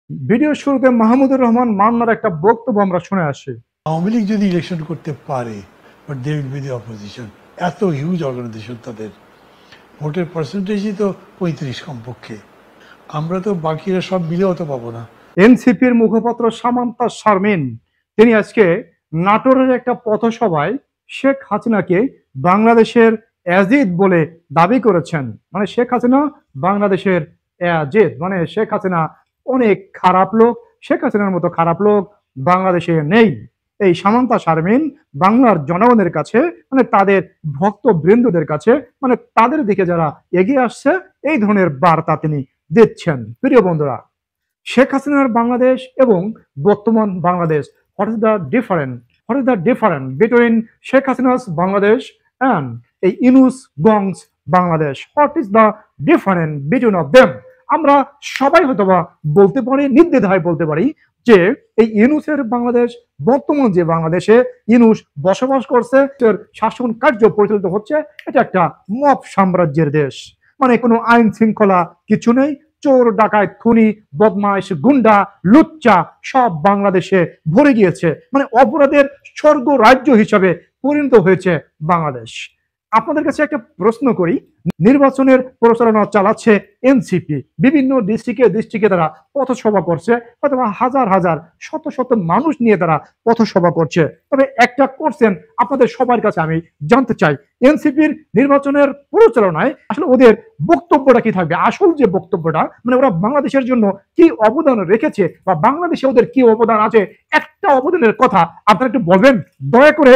Video শুরুতে মাহমুদুর রহমান মান্নার একটা বক্তব্য আমরা শুনে আসি। আওয়ামী লীগ যদি ইলেকশন করতে পারে, but they will be the opposition. এত হিউজ অর্গানাইজেশন, তাদের ভোটের পার্সেন্টেজই তো 35 কমপক্ষে। আমরা তো বাকিরা সব মিলেও তো পাবো না। এনসিপির মুখপাত্র সামান্তা শারমিন তিনি আজকে নাটোরের একটা পথসভায় শেখ হাসিনাকে বাংলাদেশের এজিদ বলে দাবি করেছেন। মানে শেখ হাসিনা বাংলাদেশের এজিদ, মানে শেখ হাসিনা অনেক খারাপ লোক, শেখ হাসিনার মতো খারাপ লোক বাংলাদেশে নেই। এই সামান্তা শারমিন বাংলার জনগণের কাছে, মানে তাদের ভক্ত বৃন্দদের কাছে, মানে তাদের দিকে যারা এগিয়ে আসছে, এই ধরনের বার্তা তিনি দিচ্ছেন। প্রিয় বন্ধুরা, শেখ হাসিনার বাংলাদেশ এবং বর্তমান Bangladesh, what is the different, what is the different between Sheikh Hasina's Bangladesh and এই ইনুস গংস Bangladesh, what is the different between of them? আমরা সবাই হয়তোবা বলতে পারি, নির্দ্বিধায় বলতে পারি যে এই ইনুসের বাংলাদেশ, বর্তমান যে বাংলাদেশে ইনুস বসবাস করছে, শাসন কার্য পরিচালিত হচ্ছে, এটা একটা মব সাম্রাজ্যের দেশ। মানে কোনো আইন শৃঙ্খলা কিছু নেই, চোর ডাকাত খুনি বদমাইশ গুন্ডা লুচ্চা সব বাংলাদেশে ভরে গিয়েছে। মানে অপরাধের স্বর্গ রাজ্য হিসাবে পরিণত হয়েছে বাংলাদেশ। আপনাদের কাছে একটা প্রশ্ন করি, নির্বাচনের প্রচারণা চালাচ্ছে এনসিপি, বিভিন্ন ডিস্ট্রিক্টে তারা পথসভা করছে, হয়তো হাজার হাজার শত শত মানুষ নিয়ে তারা পথসভা করছে। তবে একটা করছেন, আপনাদের সবার কাছে আমি জানতে চাই, এনসিপির নির্বাচনের প্রচারণায় আসলে ওদের বক্তব্যটা কি থাকবে? আসল যে বক্তব্যটা, মানে ওরা বাংলাদেশের জন্য কি অবদান রেখেছে বা বাংলাদেশে ওদের কি অবদান আছে, একটা অবদানের কথা আপনারা একটু বলবেন দয়া করে।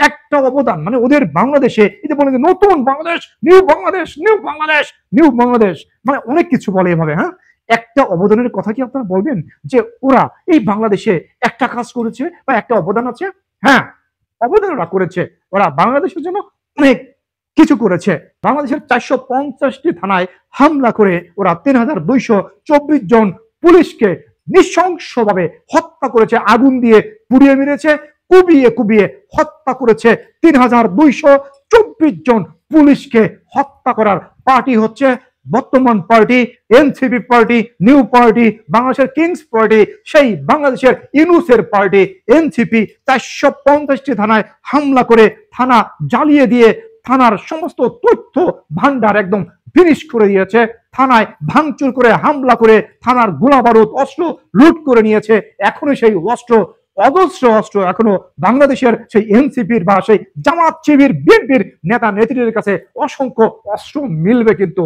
একটা অবদান, মানে ওদের বাংলাদেশে এই যে বলে নতুন Bangladesh, new Bangladesh, new Bangladesh, new Bangladesh, মানে অনেক কিছু বলে এভাবে। হ্যাঁ, একটা অবদানের কথা কি আপনারা বলবেন যে ওরা এই বাংলাদেশে একটা কাজ করেছে বা একটা অবদান আছে? হ্যাঁ, অবদান ওরা করেছে, ওরা বাংলাদেশের জন্য অনেক কিছু করেছে। বাংলাদেশের 450টি থানায় হামলা করে ওরা 3224 জন পুলিশকে নৃশংসভাবে হত্যা করেছে, আগুন দিয়ে পুড়িয়ে মেরেছে, কুবিয়ে কুবিয়ে হত্যা করেছে। 3224 জন পুলিশকে হত্যা করার পার্টি হচ্ছে বর্তমান party NCP party, new party, বাংলাদেশের কিংস পার্টি, সেই বাংলাদেশের ইনুসের পার্টি এনসিপি। 450টি থানায় হামলা করে থানা জ্বালিয়ে দিয়ে থানার সমস্ত তথ্য ভান্ডার একদম ফিনিশ করে দিয়েছে, থানায় ভাঙচুর করে হামলা করে থানার গোলা বারুদ অস্ত্র লুট করে নিয়েছে। এখনো সেই অস্ত্র, অজস্র অস্ত্র এখনো বাংলাদেশের সেই এনসিপির বা সেই জামাত শিবির বিএনপির নেতা নেত্রীদের কাছে অসংখ্য অস্ত্র মিলবে। কিন্তু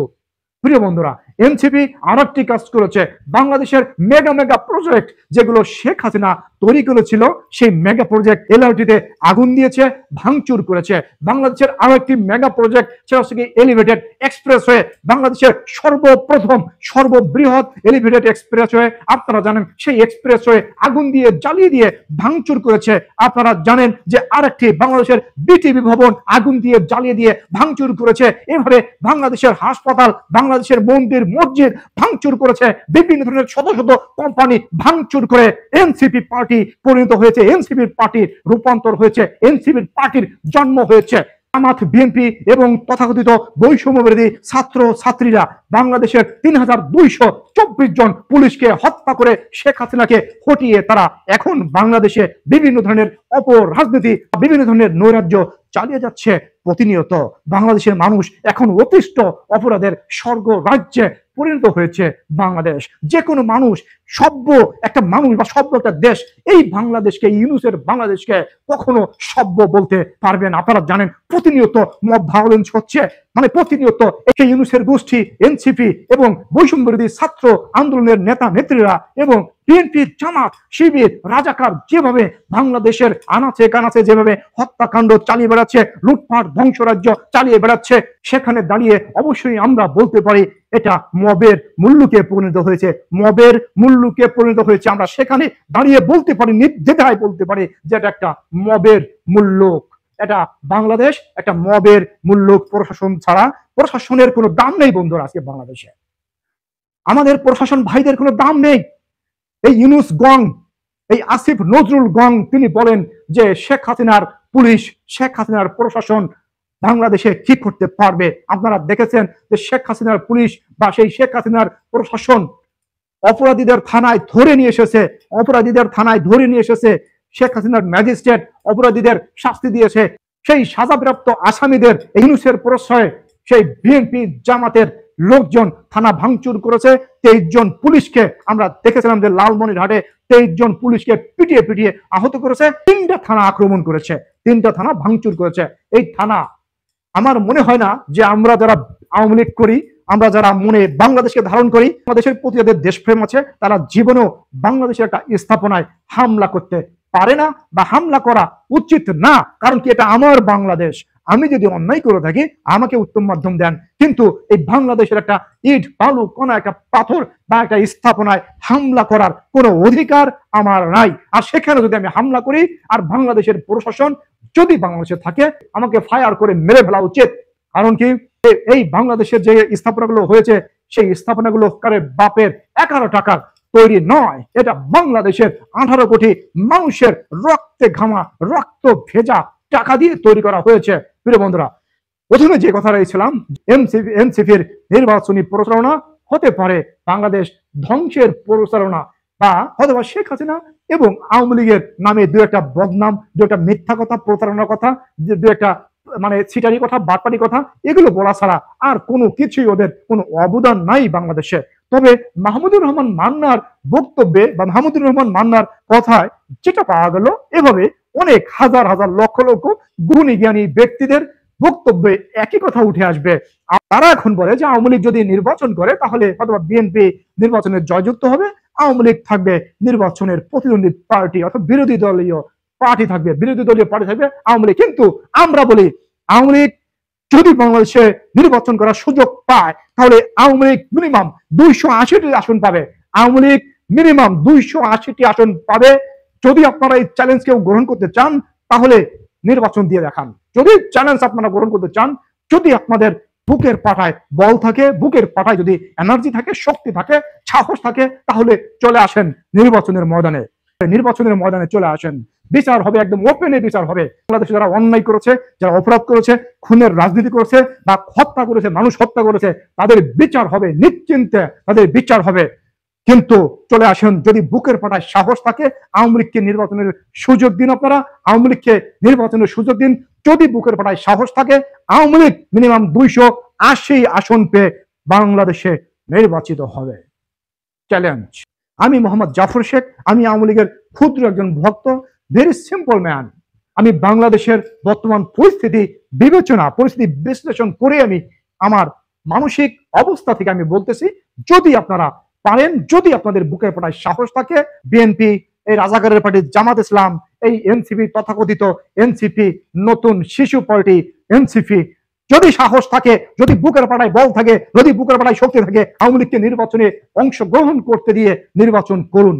প্রিয় বন্ধুরা, এনসিপি আর একটি কাজ করেছে, বাংলাদেশের মেগা মেগা প্রজেক্ট যেগুলো শেখ হাসিনা তৈরি করেছিল, সেই মেগা প্রজেক্ট এলআরটিতে আগুন দিয়েছে, ভাঙচুর করেছে। বাংলাদেশের আরো একটি মেগা প্রজেক্ট, সেটা হচ্ছে এলিভেটেড এক্সপ্রেসওয়ে, বাংলাদেশের সর্বপ্রথম সর্ববৃহৎ এলিভেটেড এক্সপ্রেসওয়ে। আপনারা জানেন সেই এক্সপ্রেসওয়ে আগুন দিয়ে জ্বালিয়ে দিয়ে ভাঙচুর করেছে। আপনারা জানেন যে আরেকটি বাংলাদেশের বিটিভি ভবন আগুন দিয়ে জ্বালিয়ে দিয়ে ভাঙচুর করেছে। এভাবে বাংলাদেশের হাসপাতাল, বাংলাদেশের মন্দির মসজিদ ভাঙচুর করেছে, বিভিন্ন ধরনের শত শত কোম্পানি ভাঙচুর করে এনসিপি পার্টি পরিণত হয়েছে, এনসিপির পার্টির রূপান্তর হয়েছে, এনসিপির পার্টির জন্ম হয়েছে। জামাত বিএনপি এবং তথাকথিত বৈষম্যবিরোধী ছাত্র ছাত্রীরা বাংলাদেশের 3224 জন পুলিশকে হত্যা করে শেখ হাসিনাকে হটিয়ে তারা এখন বাংলাদেশে বিভিন্ন ধরনের অপরাজনীতি, বিভিন্ন ধরনের নৈরাজ্য চালিয়ে যাচ্ছে প্রতিনিয়ত। বাংলাদেশের মানুষ এখন অতিষ্ঠ, অপরাধের স্বর্গ রাজ্যে পরিণত হয়েছে বাংলাদেশ। যে কোনো মানুষ, সভ্য একটা মানুষ বা সভ্য একটা দেশ এই বাংলাদেশকে, ইউনুসের বাংলাদেশকে কখনো সভ্য বলতে পারবে না। আপনারা জানেন প্রতিনিয়ত মব ভায়োলেন্স হচ্ছে, মানে প্রতিনিয়ত এই ইউনুসের গোষ্ঠী এনসিপি এবং বৈষম্যবিরোধী ছাত্র আন্দোলনের নেতা নেত্রীরা এবং বিএনপি জামাত শিবির রাজাকার যেভাবে বাংলাদেশের আনাচে কানাচে যেভাবে হত্যাকাণ্ড চালিয়ে বেড়াচ্ছে, লুটপাট ধ্বংসরাজ্য চালিয়ে বেড়াচ্ছে, সেখানে দাঁড়িয়ে অবশ্যই আমরা বলতে পারি এটা মবের মূল্যকে পরিণত হয়েছে, মবের মূল্যকে পরিণত হয়েছে। আমরা সেখানে দাঁড়িয়ে বলতে পারি, নির্দ্বিধায় বলতে পারি যে এটা একটা মবের মূল্য। এটা বাংলাদেশ একটা মবের মূল্য। প্রশাসন ছাড়া, প্রশাসনের কোনো দাম নেই বন্ধুরা আজকে বাংলাদেশে। আমাদের প্রশাসন ভাইদের কোনো দাম নেই। এই ইউনুস গং, এই আসিফ নজরুল গং তিনি বলেন যে শেখ হাসিনার পুলিশ, শেখ হাসিনার প্রশাসন বাংলাদেশে কি করতে পারবে? আপনারা দেখেছেন যে শেখ হাসিনার পুলিশ বা সেই শেখ হাসিনার প্রশাসন অপরাধীদের থানায় ধরে নিয়ে এসেছে, অপরাধীদের থানায় ধরে নিয়ে এসেছে শেখ হাসিনার ম্যাজিস্ট্রেট, অপরাধীদের শাস্তি দিয়েছে। সেই সাজাপ্রাপ্ত আসামিদের ইউনূসের প্রশ্রয়ে সেই বিএনপি জামাতের লোকজন থানা ভাঙচুর করেছে। 23 জন পুলিশকে আমরা দেখেছিলাম যে লালমনিরহাটে 23 জন পুলিশকে পিটিয়ে পিটিয়ে আহত করেছে। 3টা থানা আক্রমণ করেছে, 3টা থানা ভাঙচুর করেছে। এই থানা, আমার মনে হয় না যে আমরা যারা আওয়ামী লীগ করি, আমরা যারা মনে বাংলাদেশকে ধারণ করি, বাংলাদেশের প্রতি যাদের দেশপ্রেম আছে, তারা জীবনেও বাংলাদেশের একটা স্থাপনায় হামলা করতে পারে না বা হামলা করা উচিত না। কারণ কি, এটা আমার বাংলাদেশ। আমি যদি অন্যায় করে থাকি আমাকে উত্তম মাধ্যম দেন, কিন্তু এই বাংলাদেশের একটা ইট বালু কোন একটা পাথর বা একটা স্থাপনায় হামলা করার কোনো অধিকার আমার নাই। আর সেখানে যদি আমি হামলা করি, আর বাংলাদেশের প্রশাসন যদি বাংলাদেশে থাকে, আমাকে ফায়ার করে মেরে ফেলা উচিত। কারণ কি, এই বাংলাদেশের যে স্থাপনাগুলো হয়েছে, সেই স্থাপনাগুলো কারো বাপের 11 টাকার তৈরি নয়। এটা বাংলাদেশের 18 কোটি মানুষের রক্তে ঘামা, রক্ত ভেজা টাকা দিয়ে তৈরি করা হয়েছে। প্রিয় বন্ধুরা, প্রথমে যে কথা রয়েছিলাম, এনসিপির নির্বাচনী প্রচারণা হতে পারে বাংলাদেশ ধ্বংসের প্রচারণা, বা অথবা শেখ হাসিনা এবং আওয়ামী লীগের নামে দু একটা বদনাম, দু একটা মিথ্যা কথা, প্রচারণার কথা, দু একটা মানে ছিটারি কথা, বাটপারি কথা, এগুলো বলা ছাড়া আর কোনো কিছুই ওদের কোনো অবদান নাই বাংলাদেশে। তবে মাহমুদুর রহমান মান্নার বক্তব্যে বা মাহমুদুর রহমান মান্নার কথায় যেটা পাওয়া গেল, এভাবে অনেক হাজার হাজার লক্ষ লক্ষ গুণী জ্ঞানী ব্যক্তিদের বক্তব্যে একই কথা উঠে আসবে। তারা এখন বলে যে আওয়ামী লীগ যদি নির্বাচন করে তাহলে অথবা বিএনপি নির্বাচনে জয়যুক্ত হবে, আওয়ামী লীগ থাকবে নির্বাচনের প্রতিদ্বন্দ্বী পার্টি, অর্থাৎ বিরোধী দলীয় পার্টি থাকবে, বিরোধী দলীয় পার্টি থাকবে আওয়ামী লীগ। কিন্তু আমরা বলি, আওয়ামী লীগ যদি বাংলাদেশে নির্বাচন করার সুযোগ পায় তাহলে আওয়ামী লীগ মিনিমাম 280টি আসন পাবে। আওয়ামী লীগ মিনিমাম 280টি আসন পাবে। যদি আপনারা এই চ্যালেঞ্জ কেউ গ্রহণ করতে চান তাহলে নির্বাচন দিয়ে দেখান। যদি চ্যালেঞ্জ আপনারা গ্রহণ করতে চান, যদি আপনাদের বুকের পাটায় বল থাকে, বুকের পাটায় যদি এনার্জি থাকে, শক্তি থাকে, সাহস থাকে, তাহলে চলে আসেন নির্বাচনের ময়দানে, নির্বাচনের ময়দানে চলে আসেন। বিচার হবে, একদম ওপেনে বিচার হবে। বাংলাদেশে যারা অন্যায় করেছে, যারা অপরাধ করেছে, খুনের রাজনীতি করেছে বা হত্যা করেছে, মানুষ হত্যা করেছে, তাদের বিচার হবে, নিশ্চিন্তে তাদের বিচার হবে। কিন্তু চলে আসেন, যদি বুকের পাটায় সাহস থাকে, আওয়ামী লীগকে নির্বাচনের সুযোগ দিন। আপনারা আওয়ামী লীগকে নির্বাচনের সুযোগ দিন। যদি বুকের পাটায় সাহস থাকে, আওয়ামী লীগ মিনিমাম 280 আসন পেয়ে বাংলাদেশে নির্বাচিত হবে। চ্যালেঞ্জ। আমি মোহাম্মদ জাফর শেখ, আমি আওয়ামী লীগের ক্ষুদ্র একজন ভক্ত, ভেরি সিম্পল ম্যান। আমি বাংলাদেশের বর্তমান পরিস্থিতি বিশ্লেষণ করে আমি আমার মানসিক অবস্থা থেকে আমি বলতেছি, যদি আপনারা পারেন, যদি আপনাদের বুকের পাটায় সাহস থাকে, বিএনপি, এই রাজাকারের পার্টি জামাত ইসলাম, এই এনসিপি, তথাকথিত এনসিপি, নতুন শিশু পার্টি এনসিপি, যদি সাহস থাকে, যদি বুকের পাটায় বল থাকে, যদি বুকের পাটায় শক্তি থাকে, আওয়ামী লীগকে নির্বাচনে অংশগ্রহণ করতে দিয়ে নির্বাচন করুন।